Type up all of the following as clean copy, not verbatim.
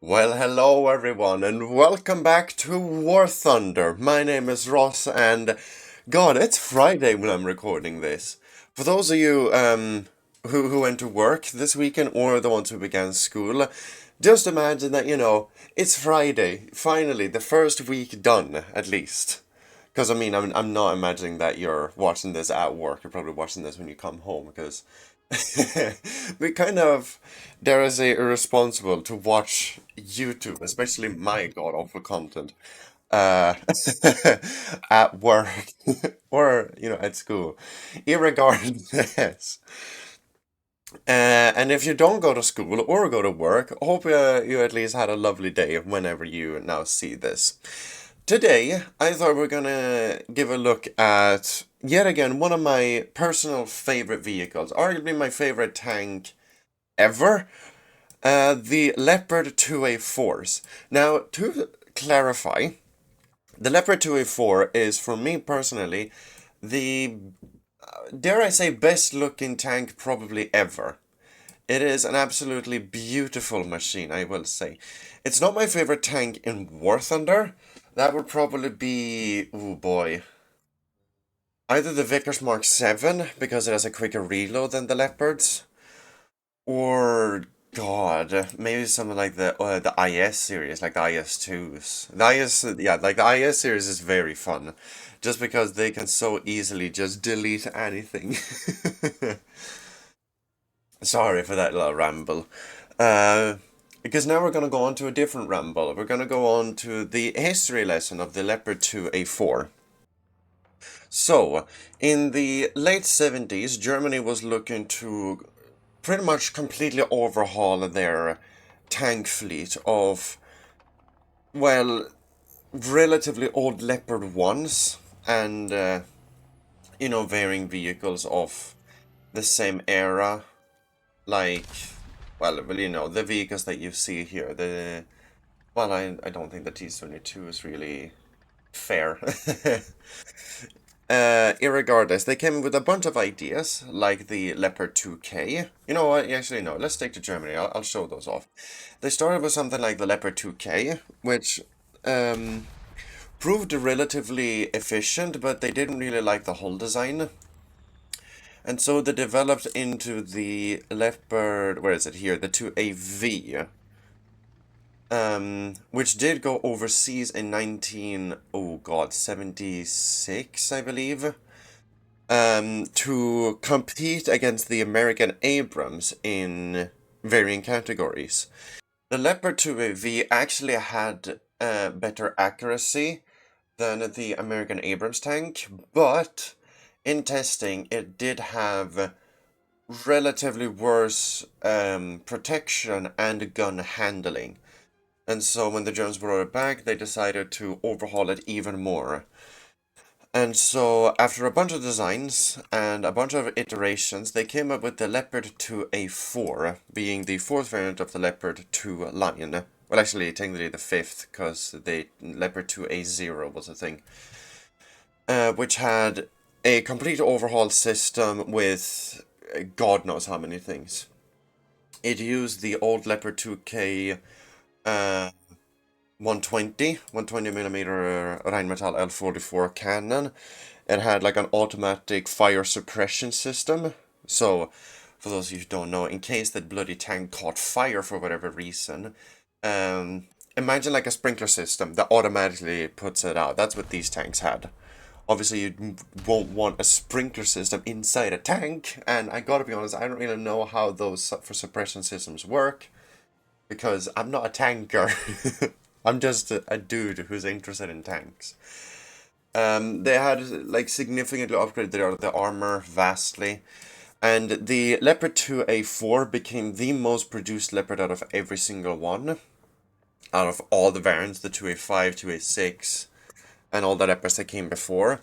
Well, hello everyone, and welcome back to War Thunder. My name is Ross, and God, it's Friday when I'm recording this. For those of you who went to work this weekend, or the ones who began school, just imagine that it's Friday. Finally, the first week done, at least. Because I'm not imagining that you're watching this at work. You're probably watching this when you come home, because we kind of, dare I say, irresponsible to watch YouTube, especially my god awful content, uh, at work or at school. Irregardless, and if you don't go to school or go to work, hope you at least had a lovely day whenever you now see this. Today, I thought we're gonna give a look at, yet again, one of my personal favorite vehicles, arguably my favorite tank ever, the Leopard 2A4s. Now, to clarify, the Leopard 2A4 is, for me personally, the, dare I say, best looking tank probably ever. It is an absolutely beautiful machine, I will say. It's not my favorite tank in War Thunder. That would probably be, oh boy, either the Vickers Mark 7 because it has a quicker reload than the Leopards, or God, maybe something like the IS series, like the IS2s. The IS, yeah, like the IS series is very fun, just because they can so easily just delete anything. Sorry for that little ramble. Uh, because now we're going to go on to a different ramble. We're going to go on to the history lesson of the Leopard 2A4. So, in the late 70s, Germany was looking to pretty much completely overhaul their tank fleet of, well, relatively old Leopard 1s and, varying vehicles of the same era, like, the vehicles that you see here. I don't think the T-22 is really fair. Irregardless, they came with a bunch of ideas, like the Leopard 2K. You know what? Actually, no, let's take to Germany. I'll show those off. They started with something like the Leopard 2K, which um, proved relatively efficient, but they didn't really like the hull design. And so they developed into the Leopard, where is it here? The 2AV, which did go overseas in 76, I believe, to compete against the American Abrams in varying categories. The Leopard 2AV actually had better accuracy than the American Abrams tank, but in testing it did have relatively worse protection and gun handling. And so when the Germans brought it back, they decided to overhaul it even more. And so after a bunch of designs and a bunch of iterations, they came up with the Leopard 2A4, being the fourth variant of the Leopard 2 line. Well, actually, technically the fifth, because the Leopard 2A0 was a thing. Which had a complete overhaul system with God knows how many things. It used the old Leopard 2K 120 millimeter Rheinmetall L44 cannon. It had like an automatic fire suppression system. So, for those of you who don't know, in case that bloody tank caught fire for whatever reason, imagine like a sprinkler system that automatically puts it out. That's what these tanks had. Obviously, you won't want a sprinkler system inside a tank, and I gotta be honest, I don't really know how those for suppression systems work, because I'm not a tanker. I'm just a dude who's interested in tanks. They had like significantly upgraded the armor vastly, and the Leopard 2A4 became the most produced Leopard out of every single one, out of all the variants, the 2A5, 2A6, and all the Leopards that came before.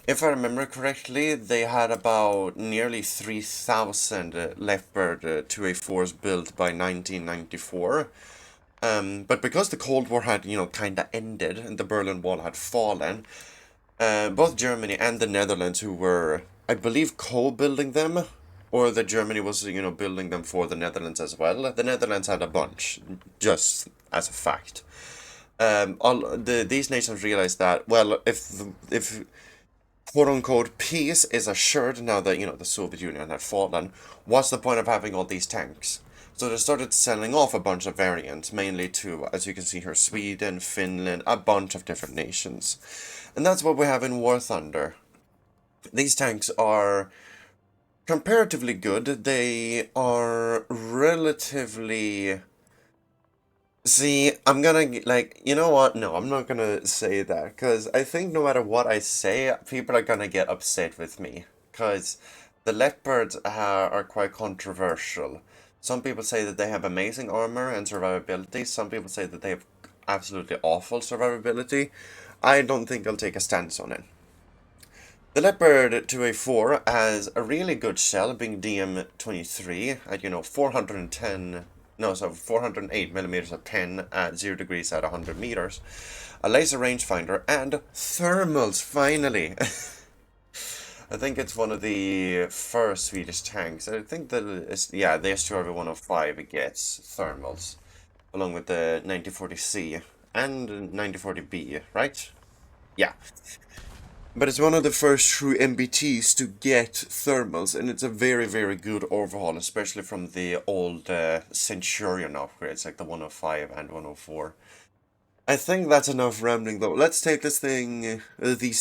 If I remember correctly, they had about nearly 3,000 Leopard 2A4s built by 1994. But because the Cold War had, kind of ended and the Berlin Wall had fallen, both Germany and the Netherlands, who were, I believe, co-building them, or that Germany was, building them for the Netherlands as well. The Netherlands had a bunch, just as a fact. These nations realize that, well, if quote unquote peace is assured now that, you know, the Soviet Union had fallen, what's the point of having all these tanks? So they started selling off a bunch of variants, mainly to, as you can see here, Sweden, Finland, a bunch of different nations. And that's what we have in War Thunder. These tanks are comparatively good. They are relatively... See, I'm gonna, like, you know what? No, I'm not gonna say that, because I think no matter what I say, people are gonna get upset with me. Because the Leopards are quite controversial. Some people say that they have amazing armor and survivability. Some people say that they have absolutely awful survivability. I don't think I'll take a stance on it. The Leopard 2A4 has a really good shell, being DM23 at, you know, 408 millimeters of pen at 0 degrees at 100 meters. A laser rangefinder and thermals, finally! I think it's one of the first Swedish tanks. I think that it's, yeah, the STRV-105 gets thermals, along with the 9040C and 9040B, right? Yeah. But it's one of the first true MBTs to get thermals, and it's a very, very good overhaul, especially from the old Centurion upgrades, like the 105 and 104. I think that's enough rambling, though. Let's take these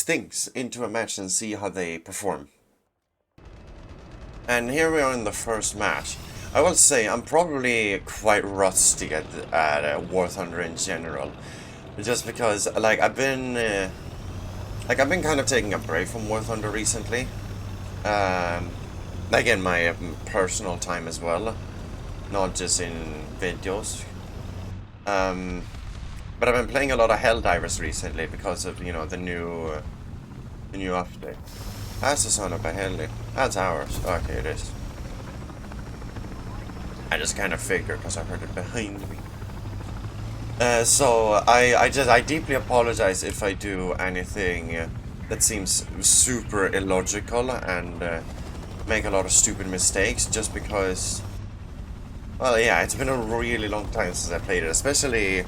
things into a match and see how they perform. And here we are in the first match. I will say I'm probably quite rusty at War Thunder in general, just because, like, I've been kind of taking a break from War Thunder recently. Like in my personal time as well, not just in videos. But I've been playing a lot of Helldivers recently because of, you know, the new update. That's the son of a heli. That's ours. Okay, it is. I just kind of figured because I heard it behind me. So I deeply apologize if I do anything that seems super illogical and make a lot of stupid mistakes, just because, well, yeah, it's been a really long time since I played it, especially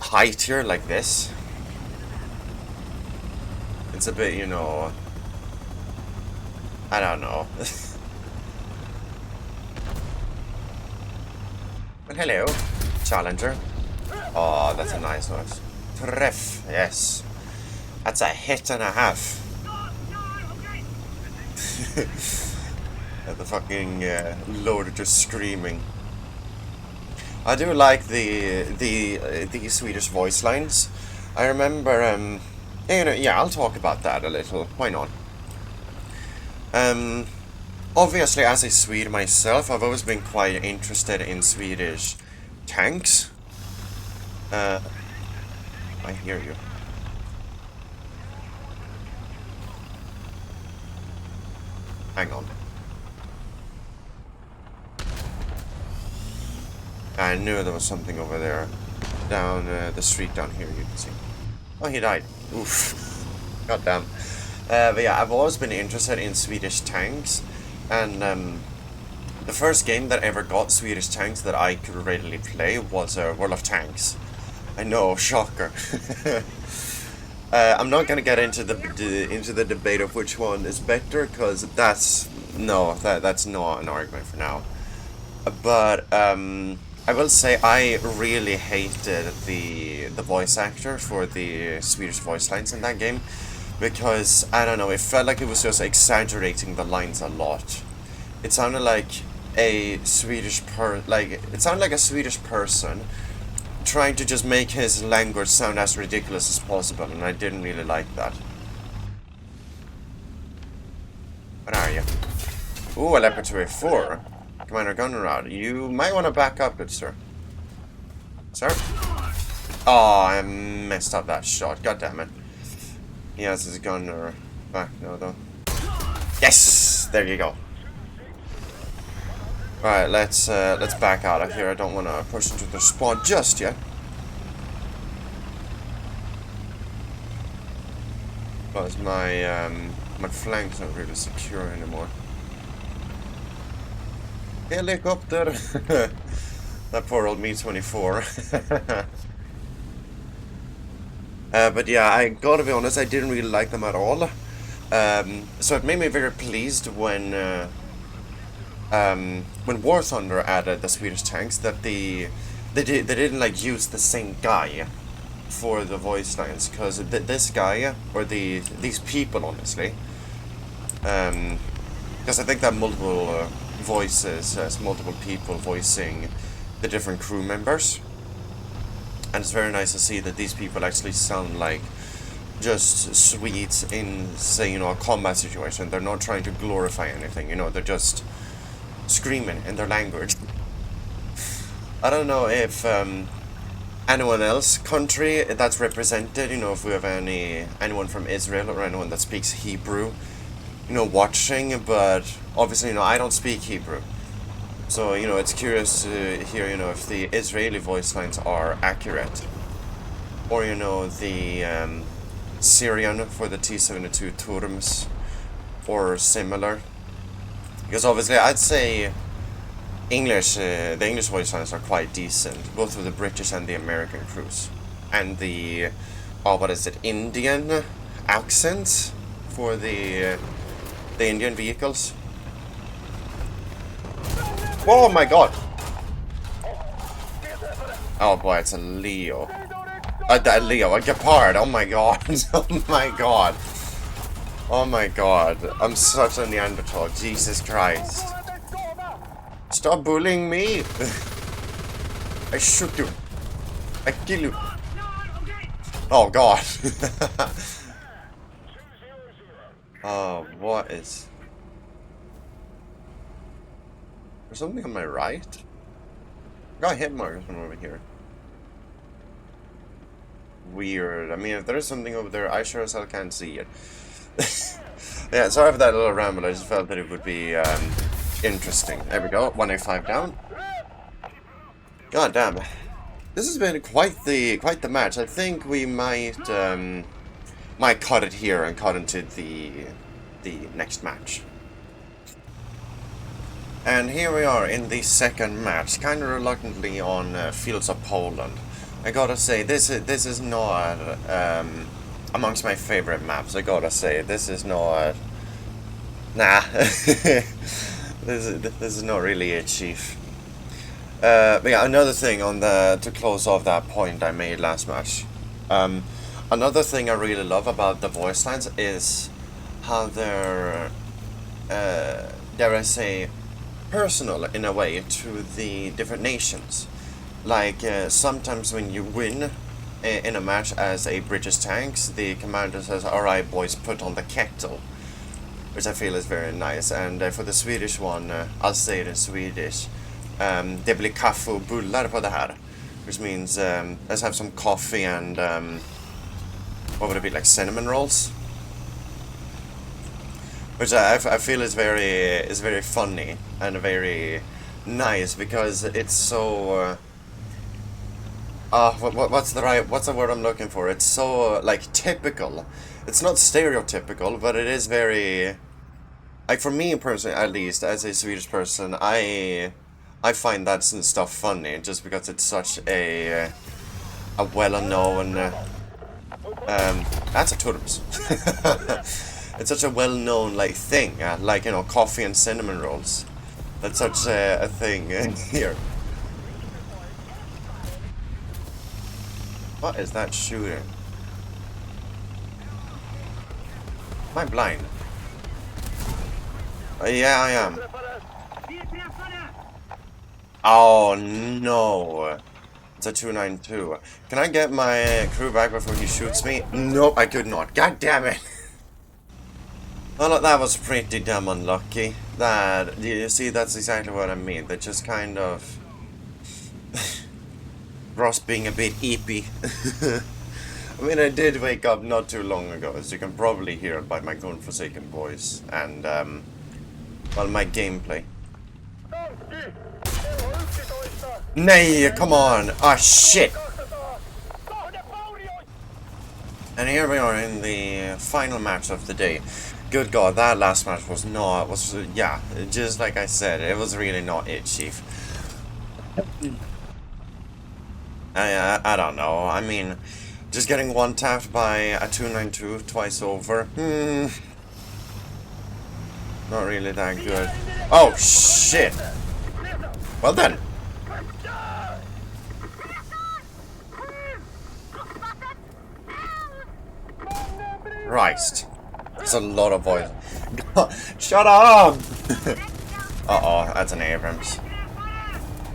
high tier like this. It's a bit, you know, I don't know. Well, hello, Challenger. Oh, that's a nice noise. Treff, yes. That's a hit and a half. The fucking loader just screaming. I do like the Swedish voice lines. I remember, you know, yeah, I'll talk about that a little. Why not? Obviously, as a Swede myself, I've always been quite interested in Swedish tanks. I hear you. Hang on. I knew there was something over there. Down the street down here, you can see. Oh, he died. Oof. God damn. But yeah, I've always been interested in Swedish tanks. And the first game that ever got Swedish tanks that I could readily play was World of Tanks. I know, shocker. I'm not gonna get into the debate of which one is better, because that's not an argument for now. But I will say I really hated the voice actor for the Swedish voice lines in that game, because I don't know, it felt like it was just exaggerating the lines a lot. It sounded like a Swedish person trying to just make his language sound as ridiculous as possible, and I didn't really like that. What are you? Ooh, a Leopard 2A4. Commander Gunnerad, you might want to back up, good sir. Sir? Oh, I messed up that shot. God damn it. He has his gunner back now, though. Yes! There you go. Alright, let's back out of here. I don't want to push into the spawn just yet. Because my flank's not really secure anymore. Helicopter! That poor old Me-24. But yeah, I gotta be honest, I didn't really like them at all. So it made me very pleased when War Thunder added the Swedish tanks that they didn't like use the same guy for the voice lines, because this guy or these people, honestly, because I think that multiple voices has multiple people voicing the different crew members, and it's very nice to see that these people actually sound like just Swedes in, say, you know, a combat situation. They're not trying to glorify anything, you know, they're just screaming in their language. I don't know if anyone else country that's represented, you know, if we have anyone from Israel or anyone that speaks Hebrew, you know, watching, but obviously, you know, I don't speak Hebrew. So, you know, it's curious to hear, you know, if the Israeli voice lines are accurate. Or, you know, the Syrian for the T-72 Turms or similar. Because obviously I'd say English, the English voice lines are quite decent, both for the British and the American crews. And the, oh, what is it, Indian accent for the Indian vehicles. Oh my god! Oh boy, it's a Leo. A Leopard, oh my god, oh my god. Oh my god, I'm such a Neanderthal, Jesus Christ. Stop bullying me! I shoot you. I kill you. Oh god. Oh, what is... There's something on my right? I got hit markers from over here. Weird. I mean, if there is something over there, I sure as hell can't see it. Yeah, sorry for that little ramble. I just felt that it would be interesting. There we go. 185 down. God damn. This has been quite the match. I think we might cut it here and cut into the next match. And here we are in the second match, kind of reluctantly on Fields of Poland. I gotta say, this is not amongst my favorite maps. I gotta say, this is not. Nah, this is not really it, Chief. But yeah, another thing on to close off that point I made last match. Another thing I really love about the voice lines is how they're, dare I say, personal in a way to the different nations. Like, sometimes when you win in a match as a British tanks, the commander says, "Alright boys, put on the kettle." Which I feel is very nice. And for the Swedish one, I'll say it in Swedish. Det blir kaffe och bullar på det här. Which means, let's have some coffee and, what would it be, like cinnamon rolls? Which I feel is very funny and very nice, because it's so what's the word I'm looking for? It's so like typical. It's not stereotypical, but it is very, like, for me personally, at least as a Swedish person, I find that stuff funny just because it's such a well-known that's a Turms. It's such a well-known like thing, like, you know, coffee and cinnamon rolls. That's such a thing here. What is that shooting? Am I blind? Yeah, I am. Oh no! It's a 292. Can I get my crew back before he shoots me? Nope, I could not. God damn it! Well, that was pretty damn unlucky. That, you see, that's exactly what I mean. They're just kind of Ross being a bit eepy. I mean, I did wake up not too long ago, as you can probably hear by my godforsaken voice and, well, my gameplay. Nay, come on! Ah, shit! And here we are in the final match of the day. Good God, that last match was yeah, just like I said, it was really not it, Chief. I don't know. I mean, just getting one tapped by a 292 twice over. Not really that good. Oh, shit! Well then. Christ. There's a lot of voice. Shut up! Uh-oh, that's an Abrams.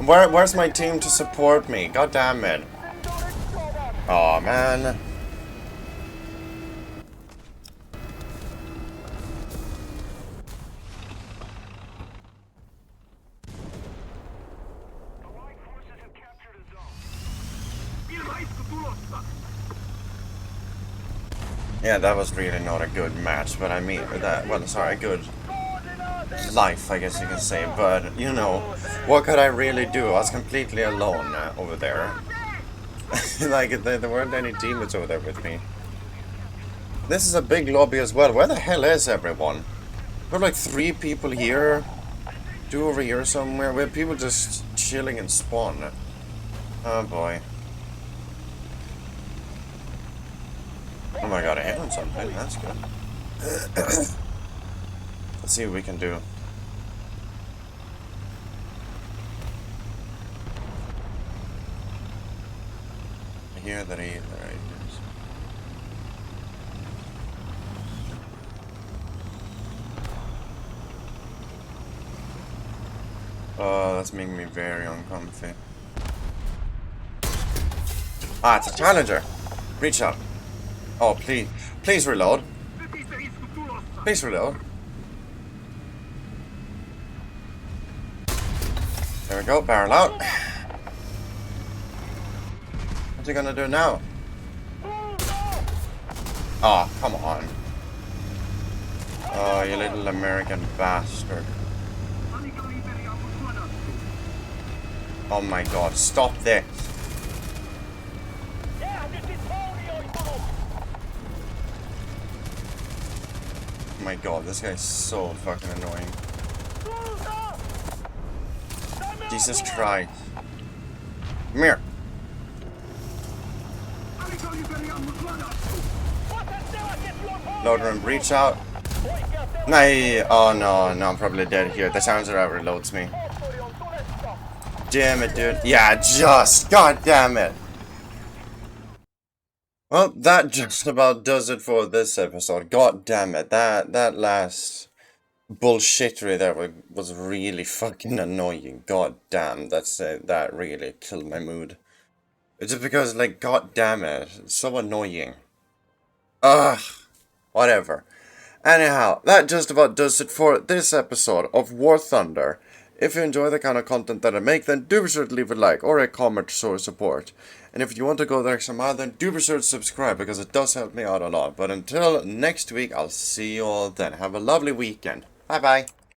Where's my team to support me? God damn it. Oh man. Yeah, that was really not a good match, but I mean that, well, sorry, a good life, I guess you can say, but, you know, what could I really do? I was completely alone over there. Like, there weren't any teammates over there with me. This is a big lobby as well. Where the hell is everyone? There are like 3 people here, 2 over here somewhere. We have people just chilling in spawn. Oh boy. Oh my god, I hit on something. That's good. Let's see what we can do. I hear that he... There he is. Oh, that's making me very uncomfy. Ah, it's a challenger! Reach out. Oh, please. Please reload. Please reload. There we go, barrel out. What's he gonna do now? Oh, come on. Oh, you little American bastard. Oh my god, stop this. Oh my god, this guy's so fucking annoying. Jesus Christ. Come here. Loader and breach out. Nay, oh no, no, I'm probably dead here. The sounds are out reloads me. Damn it, dude. Yeah, just. God damn it. Well, that just about does it for this episode. God damn it. That last bullshittery there was really fucking annoying. God damn, that really killed my mood. It's just because, like, god damn it, it's so annoying. Ugh, whatever. Anyhow, that just about does it for this episode of War Thunder. If you enjoy the kind of content that I make, then do be sure to leave a like or a comment to show support. And if you want to go the extra mile, then do be sure to subscribe, because it does help me out a lot. But until next week, I'll see you all then. Have a lovely weekend. Bye bye.